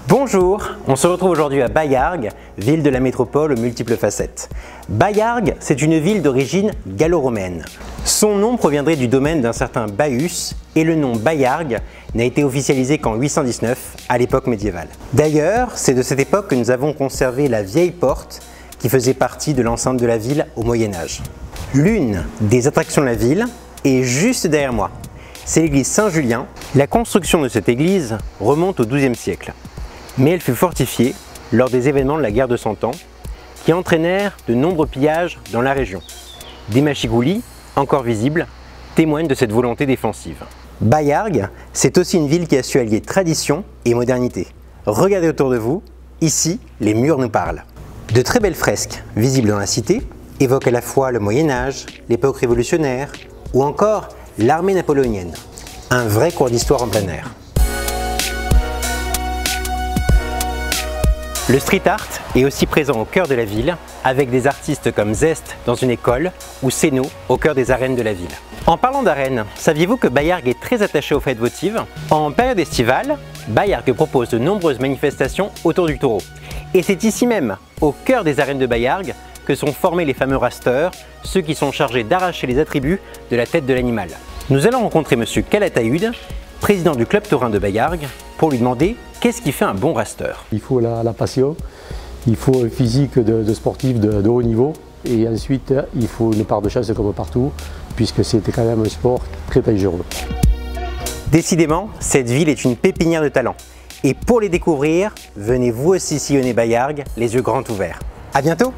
Bonjour, on se retrouve aujourd'hui à Baillargues, ville de la métropole aux multiples facettes. Baillargues, c'est une ville d'origine gallo-romaine. Son nom proviendrait du domaine d'un certain Baius et le nom Baillargues n'a été officialisé qu'en 819, à l'époque médiévale. D'ailleurs, c'est de cette époque que nous avons conservé la vieille porte qui faisait partie de l'enceinte de la ville au Moyen-Âge. L'une des attractions de la ville est juste derrière moi. C'est l'église Saint-Julien. La construction de cette église remonte au XIIe siècle. Mais elle fut fortifiée lors des événements de la guerre de Cent Ans qui entraînèrent de nombreux pillages dans la région. Des machicoulis, encore visibles, témoignent de cette volonté défensive. Baillargues, c'est aussi une ville qui a su allier tradition et modernité. Regardez autour de vous, ici, les murs nous parlent. De très belles fresques visibles dans la cité évoquent à la fois le Moyen-Âge, l'époque révolutionnaire ou encore l'armée napoléonienne. Un vrai cours d'histoire en plein air. Le street art est aussi présent au cœur de la ville, avec des artistes comme Zest dans une école ou Céno au cœur des arènes de la ville. En parlant d'arènes, saviez-vous que Baillargues est très attaché aux fêtes votives? En période estivale, Baillargues propose de nombreuses manifestations autour du taureau. Et c'est ici même, au cœur des arènes de Baillargues, que sont formés les fameux rasteurs, ceux qui sont chargés d'arracher les attributs de la tête de l'animal. Nous allons rencontrer M. Calatayud, président du club taurin de Baillargues, pour lui demander qu'est-ce qui fait un bon rasteur. Il faut la passion, il faut un physique de sportif de haut niveau et ensuite il faut une part de chance comme partout puisque c'était quand même un sport très dangereux. Décidément, cette ville est une pépinière de talents. Et pour les découvrir, venez vous aussi sillonner Baillargues les yeux grands ouverts. À bientôt!